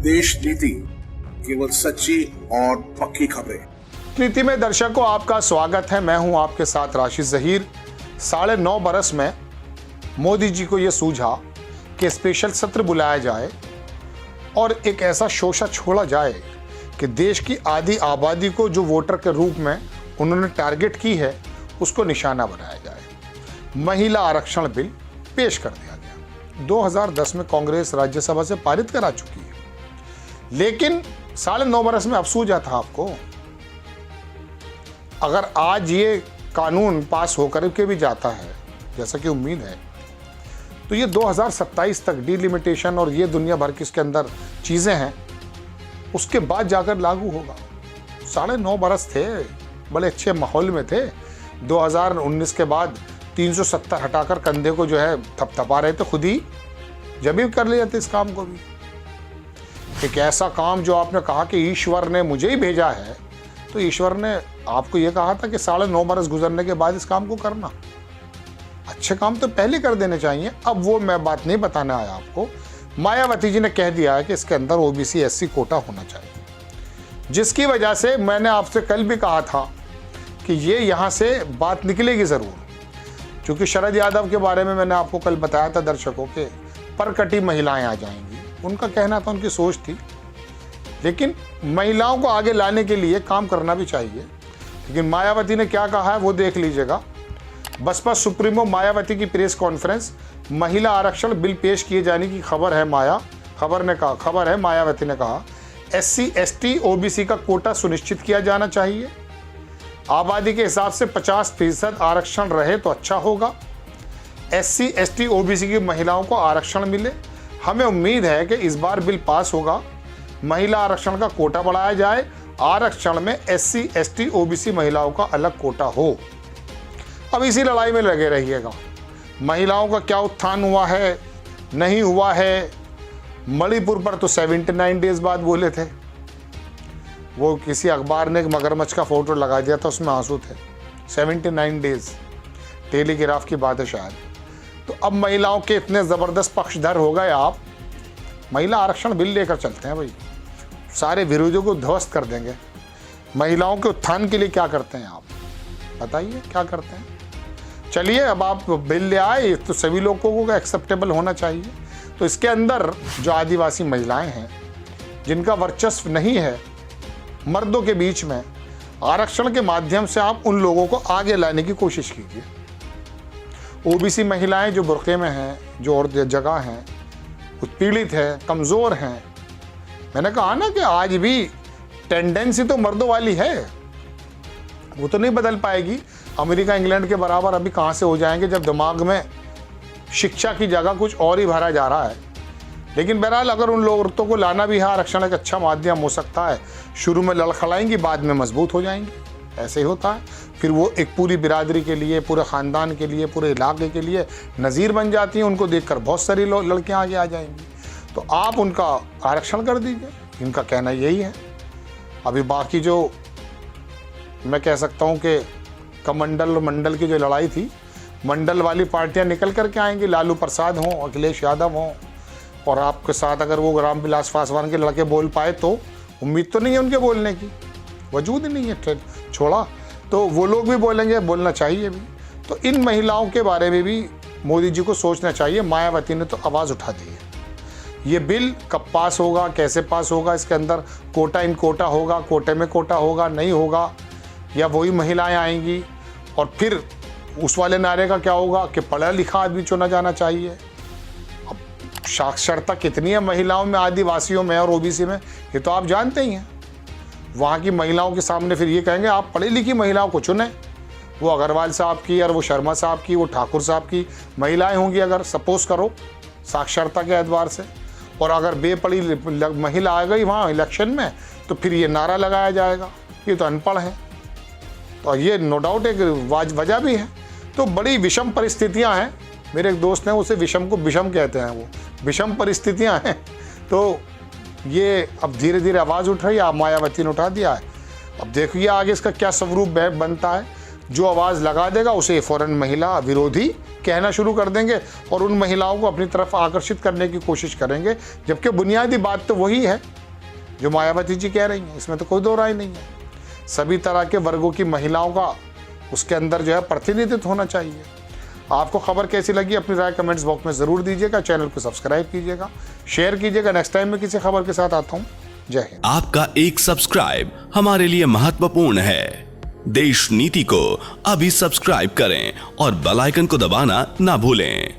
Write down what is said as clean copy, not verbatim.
देश नीति, केवल सच्ची और पक्की खबरें। नीति में दर्शकों आपका स्वागत है। मैं हूं आपके साथ राशिद ज़हीर। 9.5 बरस में मोदी जी को यह सूझा कि स्पेशल सत्र बुलाया जाए और एक ऐसा शोषा छोड़ा जाए कि देश की आधी आबादी को जो वोटर के रूप में उन्होंने टारगेट की है उसको निशाना बनाया जाए। महिला आरक्षण बिल पेश कर दिया गया। 2010 में कांग्रेस राज्यसभा से पारित करा चुकी है, लेकिन 9.5 बरस में अब सूझा था आपको। अगर आज ये कानून पास होकर के भी जाता है, जैसा कि उम्मीद है, तो ये 2027 तक डिलिमिटेशन और ये दुनिया भर की इसके अंदर चीज़ें हैं, उसके बाद जाकर लागू होगा। 9.5 बरस थे, बड़े अच्छे माहौल में थे। 2019 के बाद 370 हटाकर कंधे को जो है थपथपा रहे थे खुद ही, जब भी कर लिया था इस काम को भी। एक ऐसा काम जो आपने कहा कि ईश्वर ने मुझे ही भेजा है, तो ईश्वर ने आपको ये कहा था कि 9.5 बरस गुजरने के बाद इस काम को करना। अच्छे काम तो पहले कर देने चाहिए। अब वो मैं बात नहीं बताने आया आपको। मायावती जी ने कह दिया है कि इसके अंदर ओबीसी एससी कोटा होना चाहिए, जिसकी वजह से मैंने आपसे कल भी कहा था कि ये यहाँ से बात निकलेगी ज़रूर। क्योंकि शरद यादव के बारे में मैंने आपको कल बताया था दर्शकों के परकटी महिलाएं आ जाएंगी, उनका कहना था, उनकी सोच थी। लेकिन महिलाओं को आगे लाने के लिए काम करना भी चाहिए। लेकिन मायावती ने क्या कहा है वो देख लीजिएगा। बसपा सुप्रीमो मायावती की प्रेस कॉन्फ्रेंस, महिला आरक्षण बिल पेश किए जाने की खबर है। मायावती ने कहा एससी एसटी ओबीसी का कोटा सुनिश्चित किया जाना चाहिए। आबादी के हिसाब से 50% आरक्षण रहे तो अच्छा होगा। एससी एसटी ओबीसी की महिलाओं को आरक्षण मिले। हमें उम्मीद है कि इस बार बिल पास होगा। महिला आरक्षण का कोटा बढ़ाया जाए। आरक्षण में एससी एसटी ओबीसी महिलाओं का अलग कोटा हो। अब इसी लड़ाई में लगे रहिएगा। महिलाओं का क्या उत्थान हुआ है, नहीं हुआ है। मणिपुर पर तो 79 डेज बाद बोले थे। वो किसी अखबार ने एक मगरमच्छ का फोटो लगा दिया था, उसमें आंसू थे। 79 डेज टेलीग्राफ की बात है शायद। तो अब महिलाओं के इतने ज़बरदस्त पक्षधर हो गए आप, महिला आरक्षण बिल लेकर चलते हैं भाई, सारे विरोधियों को ध्वस्त कर देंगे। महिलाओं के उत्थान के लिए क्या करते हैं आप बताइए, क्या करते हैं? चलिए, अब आप बिल ले आए तो सभी लोगों को एक्सेप्टेबल होना चाहिए। तो इसके अंदर जो आदिवासी महिलाएं हैं, जिनका वर्चस्व नहीं है मर्दों के बीच में, आरक्षण के माध्यम से आप उन लोगों को आगे लाने की कोशिश कीजिए। ओबीसी महिलाएं जो बुर्के में हैं, जो और जगह हैं, उत्पीड़ित हैं, कमज़ोर हैं, मैंने कहा ना कि आज भी टेंडेंसी तो मर्दों वाली है, वो तो नहीं बदल पाएगी। अमेरिका इंग्लैंड के बराबर अभी कहाँ से हो जाएंगे जब दिमाग में शिक्षा की जगह कुछ और ही भरा जा रहा है। लेकिन बहरहाल अगर उन औरतों को लाना भी है, आरक्षण एक अच्छा माध्यम हो सकता है। शुरू में लड़खड़ाएंगी, बाद में मजबूत हो जाएंगी, ऐसे ही होता है। फिर वो एक पूरी बिरादरी के लिए, पूरे ख़ानदान के लिए, पूरे इलाके के लिए नज़ीर बन जाती हैं। उनको देखकर बहुत सारी लड़कियां आगे आ जाएंगी। तो आप उनका आरक्षण कर दीजिए, इनका कहना यही है। अभी बाकी जो मैं कह सकता हूँ कि कमंडल और मंडल की जो लड़ाई थी, मंडल वाली पार्टियाँ निकल करके आएंगी, लालू प्रसाद हों, अखिलेश यादव हों, और आपके साथ अगर वो रामविलास पासवान के लड़के बोल पाए तो उम्मीद तो नहीं है उनके बोलने की, वजूद ही नहीं है छोड़ा, तो वो लोग भी बोलेंगे, बोलना चाहिए भी। तो इन महिलाओं के बारे में भी मोदी जी को सोचना चाहिए। मायावती ने तो आवाज़ उठा दी है। ये बिल कब पास होगा, कैसे पास होगा, इसके अंदर कोटा इन कोटा होगा, कोटे में कोटा होगा, नहीं होगा, या वही महिलाएं आएंगी। और फिर उस वाले नारे का क्या होगा कि पढ़ा लिखा आदमी चुना जाना चाहिए। अब साक्षरता कितनी है महिलाओं में, आदिवासियों में और ओबीसी में, ये तो आप जानते ही हैं। वहाँ की महिलाओं के सामने फिर ये कहेंगे आप पढ़ी लिखी महिलाओं को चुनें। वो अग्रवाल साहब की, और वो शर्मा साहब की, वो ठाकुर साहब की महिलाएं होंगी अगर सपोज करो साक्षरता के एतबार से। और अगर बेपढ़ी महिला आ गई वहाँ इलेक्शन में, तो फिर ये नारा लगाया जाएगा ये तो अनपढ़ हैं। तो ये नो डाउट एक वजह भी है। तो बड़ी विषम परिस्थितियां हैं। मेरे एक दोस्त हैं, उसे विषम को विषम कहते हैं, वो विषम परिस्थितियां हैं। तो ये अब धीरे धीरे आवाज़ उठ रही है। मायावती ने उठा दिया है। अब देखिए आगे इसका क्या स्वरूप बनता है। जो आवाज़ लगा देगा उसे फ़ौरन महिला विरोधी कहना शुरू कर देंगे और उन महिलाओं को अपनी तरफ आकर्षित करने की कोशिश करेंगे, जबकि बुनियादी बात तो वही है जो मायावती जी कह रही हैं। इसमें तो कोई दो राय नहीं है। सभी तरह के वर्गों की महिलाओं का उसके अंदर जो है प्रतिनिधित्व होना चाहिए। आपको खबर कैसी लगी अपनी राय कमेंट्स बॉक्स में ज़रूर दीजिएगा। चैनल को सब्सक्राइब कीजिएगा, शेयर कीजिएगा। नेक्स्ट टाइम मैं किसी खबर के साथ आता हूँ। जय हिंद। आपका एक सब्सक्राइब हमारे लिए महत्वपूर्ण है। देश नीति को अभी सब्सक्राइब करें और बेल आइकन को दबाना ना भूलें।